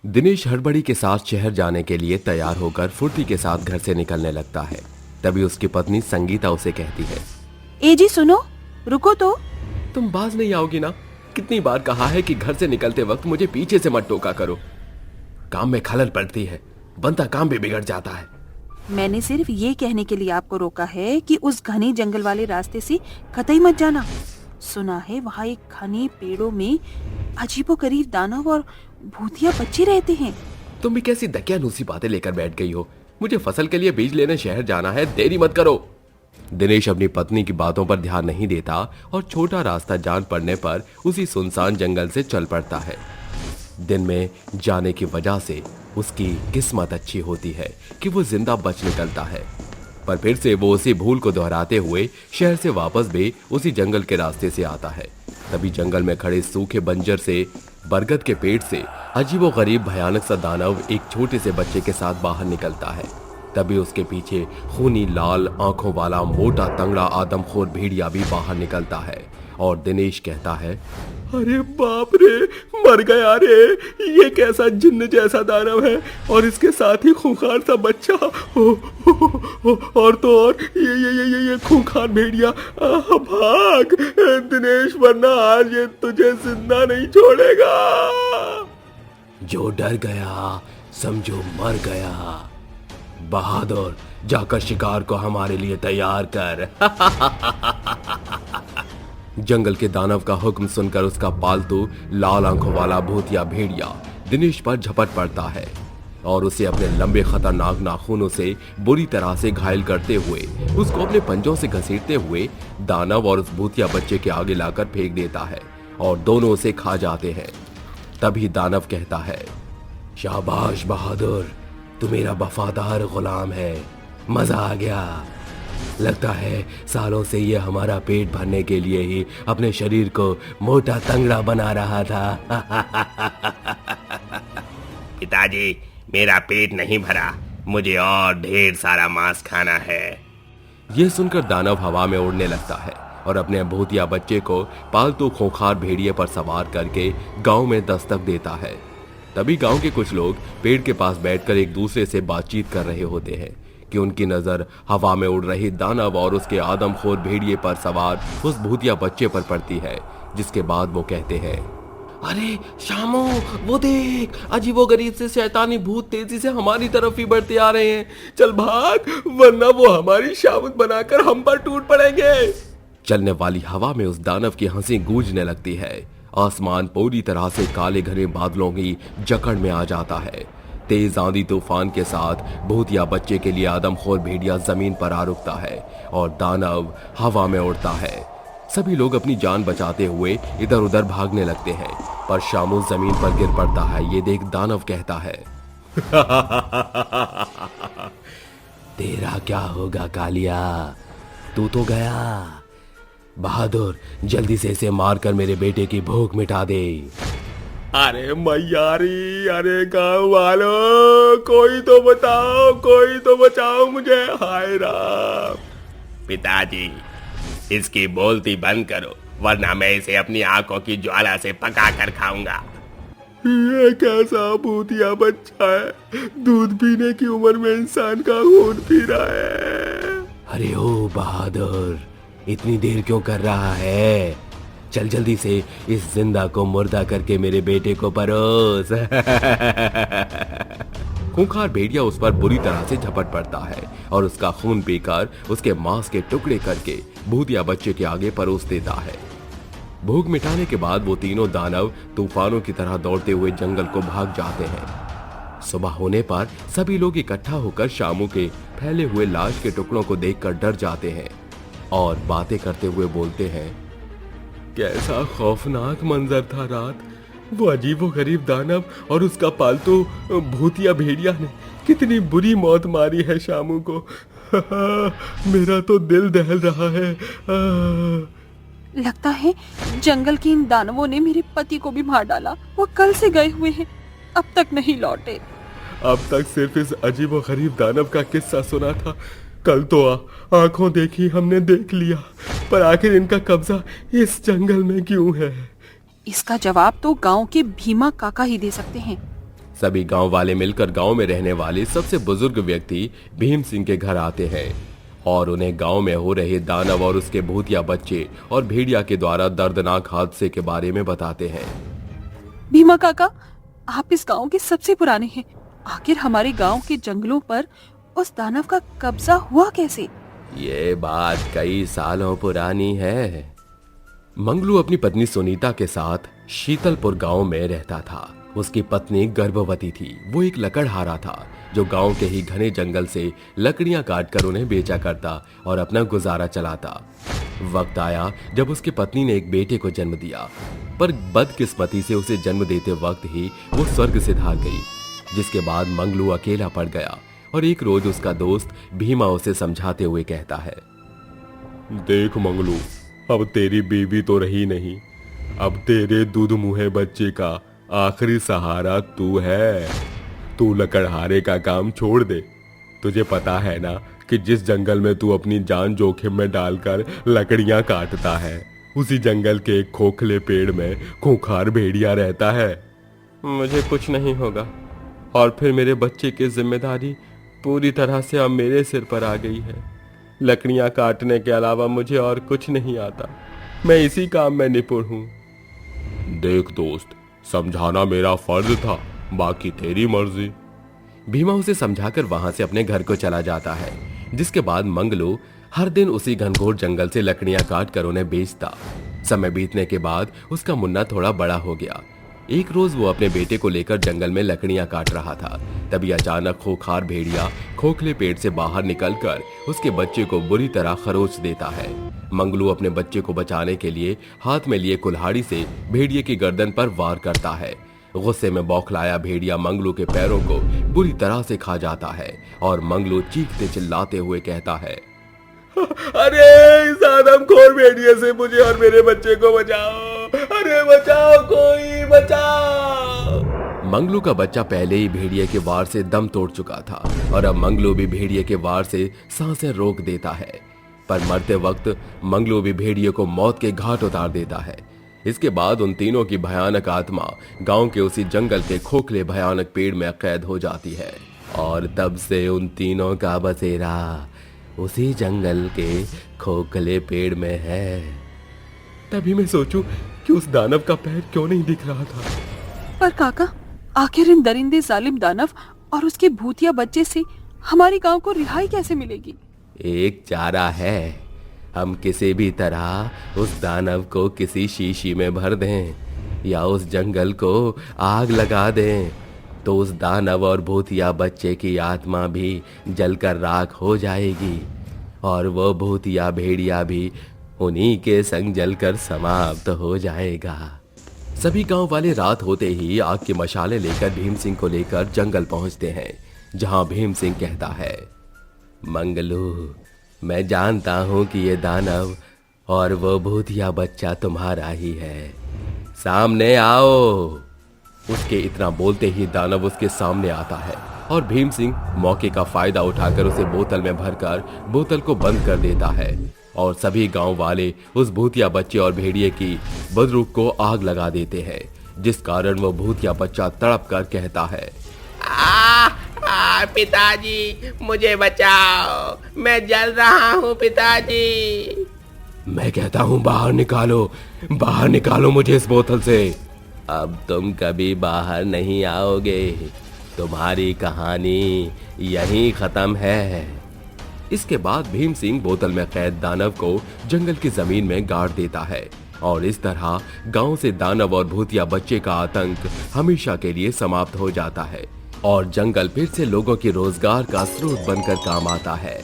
दिनेश हड़बड़ी के साथ शहर जाने के लिए तैयार होकर फुर्ती के साथ घर से निकलने लगता है। तभी उसकी पत्नी संगीता उसे कहती है, ए जी सुनो, रुको तो। तुम बाज नहीं आओगी ना? कितनी बार कहा है कि घर से निकलते वक्त मुझे पीछे से मत टोका करो। काम में खलल पड़ती है, बनता काम भी बिगड़ जाता है। मैंने सिर्फ ये कहने के लिए आपको रोका है कि उस घने जंगल वाले रास्ते से कतई मत जाना। सुना है वहाँ एक घने पेड़ों में अजीबोगरीब दानव और भूतिया बच्चे रहते हैं। तुम भी कैसी दकियानूसी बातें लेकर बैठ गई हो। मुझे फसल के लिए बीज लेने शहर जाना है, देरी मत करो। दिनेश अपनी पत्नी की बातों पर ध्यान नहीं देता और छोटा रास्ता जान पड़ने पर उसी सुनसान जंगल से चल पड़ता है। दिन में जाने की वजह से उसकी किस्मत अच्छी होती है कि वो जिंदा बच निकलता है, पर फिर से वो उसी भूल को दोहराते हुए शहर से वापस भी उसी जंगल के रास्ते से आता है। तभी जंगल में खड़े सूखे बंजर से बरगद के पेड़ से अजीबोगरीब भयानक सा दानव एक छोटे से बच्चे के साथ बाहर निकलता है। तभी उसके पीछे खूनी लाल आंखों वाला मोटा तंगड़ा आदमखोर भेड़िया भी बाहर निकलता है और दिनेश कहता है, अरे बाप रे, मर गया रे, ये कैसा जिन्न जैसा दानव है और इसके साथ ही खूंखार सा बच्चा। और तो और ये खूंखार भेड़िया। भाग दिनेश, वरना आज ये तुझे जिंदा नहीं छोड़ेगा। जो डर गया समझो मर गया। बहादुर, जाकर शिकार को हमारे लिए तैयार कर। जंगल के दानव का हुक्म सुनकर उसका पालतू लाल आंखों वाला भूतिया भेड़िया दिनेश पर झपट पड़ता है और उसे अपने लंबे खतरनाक नाखूनों से बुरी तरह से घायल करते हुए उसको अपने पंजों से घसीटते हुए दानव और उस भूतिया बच्चे के आगे लाकर फेंक देता है और दोनों उसे खा जाते हैं। तभी दानव कहता है, शाबाश बहादुर, तू मेरा वफादार गुलाम है, मजा आ गया। लगता है सालों से ये हमारा पेट भरने के लिए ही अपने शरीर को मोटा तंगड़ा बना रहा था। पिताजी, मेरा पेट नहीं भरा, मुझे और ढेर सारा मांस खाना है। यह सुनकर दानव हवा में उड़ने लगता है और अपने भूतिया बच्चे को पालतू खूंखार भेड़िए पर सवार करके गांव में दस्तक देता है। तभी गांव के कुछ लोग पेड़ के पास बैठकर एक दूसरे से बातचीत कर रहे होते हैं कि उनकी नजर हवा में उड़ रही दानव और उसके आदमखोर भेड़िए पर सवार उस भूतिया बच्चे पर पड़ती है, जिसके बाद वो कहते हैं, अरे शामू, वो देख, अजीबोगरीब से शैतानी भूत तेजी से हमारी तरफ ही बढ़ते आ रहे हैं। चल भाग, वरना वो हमारी शामत बनाकर हम पर टूट पड़ेंगे। चलने वाली हवा में उस दानव की हंसी गूंजने लगती है। आसमान पूरी तरह से काले घने बादलों की जकड़ में आ जाता है। तेज आंधी तूफान के साथ भूतिया बच्चे के लिए आदमखोर भेड़िया जमीन पर आ रुकता है और दानव हवा में उड़ता है। सभी लोग अपनी जान बचाते हुए इधर उधर भागने लगते हैं, पर शामू जमीन पर गिर पड़ता है। ये देख दानव कहता है, तेरा क्या होगा कालिया, तू तो गया। बहादुर, जल्दी से इसे मारकर मेरे बेटे की भूख मिटा दे। अरे मैयारी, अरे गाँव वालों, कोई तो बताओ, कोई तो बचाओ मुझे, हाय राम। पिताजी, इसकी बोलती बंद करो, वरना मैं इसे अपनी आंखों की ज्वाला से पका कर खाऊंगा। ये कैसा भूतिया बच्चा है, दूध पीने की उम्र में इंसान का खून पी रहा है। अरे ओ बहादुर, इतनी देर क्यों कर रहा है? चल जल्दी से इस जिंदा को मुर्दा करके मेरे बेटे को परोस। खूंखार भेड़िया उस पर बुरी तरह से झपट पड़ता है और उसका खून पीकर उसके मांस के टुकड़े करके भूतिया बच्चे के आगे परोस देता है। भूख मिटाने के बाद वो तीनों दानव तूफानों की तरह दौड़ते हुए जंगल को भाग जाते हैं। सुबह होने पर सभी लोग इकट्ठा होकर शामू के फैले हुए लाश के टुकड़ों को देखकर डर जाते हैं और बातें करते हुए बोलते हैं, कैसा खौफनाक मंजर था रात। वो अजीबोगरीब दानव और उसका पालतू भूतिया भेड़िया ने कितनी बुरी मौत मारी है शामू को। मेरा तो दिल दहल रहा है। लगता है जंगल के इन दानवों ने मेरे पति को भी मार डाला। वो कल से गए हुए हैं, अब तक नहीं लौटे। अब तक सिर्फ इस अजीबोगरीब दानव का किस्सा सुना था। कल तो आंखों देखी हमने देख लिया, पर आखिर इनका कब्जा इस जंगल में क्यों है? इसका जवाब तो गांव के भीमा काका ही दे सकते हैं। सभी गांव वाले मिलकर गांव में रहने वाले सबसे बुजुर्ग व्यक्ति भीम सिंह के घर आते हैं और उन्हें गांव में हो रहे दानव और उसके भूतिया बच्चे और भेड़िया के द्वारा दर्दनाक हादसे के बारे में बताते हैं। भीमा काका, आप इस गांव के सबसे पुराने हैं। आखिर हमारे गांव के जंगलों पर उस दानव का कब्जा हुआ कैसे? ये बात कई सालों पुरानी है। मंगलू अपनी पत्नी सुनीता के साथ शीतलपुर गांव में रहता था। उसकी पत्नी गर्भवती थी। वो एक लकड़हारा था जो गांव के ही घने जंगल से लकड़ियां काटकर उन्हें बेचा करता और अपना गुजारा चलाता। वक्त आया जब उसकी पत्नी ने एक बेटे को जन्म दिया, पर बदकिस्मती से उसे जन्म देते वक्त ही वो स्वर्ग से धार गई, जिसके बाद मंगलू अकेला पड़ गया। और एक रोज उसका दोस्त भीमा उसे समझाते हुए कहता है, देख मंगलू, अब तेरी बीवी तो रही नहीं, अब तेरे दूध मुहे बच्चे का आखिरी सहारा तू है। तू लकड़हारे का काम छोड़ दे। तुझे पता है ना कि जिस जंगल में तू अपनी जान जोखिम में डालकर लकड़ियां काटता है, उसी जंगल के एक खोखले पेड़ में खूंखार भेड़िया रहता है। मुझे कुछ नहीं होगा और फिर मेरे बच्चे की जिम्मेदारी पूरी तरह से अब मेरे सिर पर आ गई है। लकड़ियां काटने के अलावा मुझे और कुछ नहीं आता। मैं इसी काम में निपुण हूँ। देख दोस्त, समझाना मेरा फर्ज था, बाकी तेरी मर्जी। भीमा उसे समझाकर वहां से अपने घर को चला जाता है, जिसके बाद मंगलू हर दिन उसी घनघोर जंगल से लकड़ियां काट कर उन्हें बेचता। समय बीतने के बाद उसका मुन्ना थोड़ा बड़ा हो गया। एक रोज वो अपने बेटे को लेकर जंगल में लकड़ियां काट रहा था। तभी अचानक खूंखार भेड़िया खोखले पेड़ से बाहर निकलकर उसके बच्चे को बुरी तरह खरोच देता है। मंगलू अपने बच्चे को बचाने के लिए हाथ में लिए कुल्हाड़ी से भेड़िए की गर्दन पर वार करता है। गुस्से में बौखलाया भेड़िया मंगलू के पैरों को बुरी तरह से खा जाता है और मंगलू चीखते चिल्लाते हुए कहता है, अरे इस आदमखोर भेड़िए से मुझे और मेरे बच्चे को बचाओ, अरे बचाओ, कोई बचाओ। मंगलू का बच्चा पहले ही भेड़िए के वार से दम तोड़ चुका था और अब मंगलू भी भेड़िए के वार से सांसें रोक देता है। पर मरते वक्त मंगलू भी भेड़िए को मौत के घाट उतार देता है। इसके बाद उन तीनों की भयानक आत्मा गांव के उसी जंगल के खोखले भयानक पेड़ में कैद हो जाती है और तब से उन तीनों का बसेरा उसी जंगल के खोखले पेड़ में है। तभी मैं सोचूं कि उस दानव का पैर क्यों नहीं दिख रहा था। पर काका, आखिर इन दरिंदे जालिम दानव और उसके भूतिया बच्चे से हमारे गांव को रिहाई कैसे मिलेगी? एक चारा है, हम किसी भी तरह उस दानव को किसी शीशी में भर दें या उस जंगल को आग लगा दें, तो उस दानव और भूतिया बच्चे की आत्मा भी जलकर राख हो जाएगी और वो भूतिया भेड़िया भी उन्हीं के संग जलकर समाप्त हो जाएगा। सभी गांव वाले रात होते ही आग की मशालें लेकर भीम सिंह को लेकर जंगल पहुंचते हैं, जहां भीम सिंह कहता है, मंगलू, मैं जानता हूं कि ये दानव और वो भूतिया बच्चा तुम्हारा ही है, सामने आओ। उसके इतना बोलते ही दानव उसके सामने आता है और भीम सिंह मौके का फायदा उठाकर उसे बोतल में भरकर बोतल को बंद कर देता है और सभी गांव वाले उस भूतिया बच्चे और भेड़िए की बदरूप को आग लगा देते हैं, जिस कारण वो भूतिया बच्चा तड़प कर कहता है, पिताजी मुझे बचाओ, मैं जल रहा हूँ पिताजी। मैं कहता हूँ बाहर निकालो मुझे इस बोतल से। अब तुम कभी बाहर नहीं आओगे, तुम्हारी कहानी यहीं खत्म है। इसके बाद भीम सिंह बोतल में कैद दानव को जंगल की जमीन में गाड़ देता है और इस तरह गांव से दानव और भूतिया बच्चे का आतंक हमेशा के लिए समाप्त हो जाता है और जंगल फिर से लोगों की रोजगार का स्रोत बनकर काम आता है।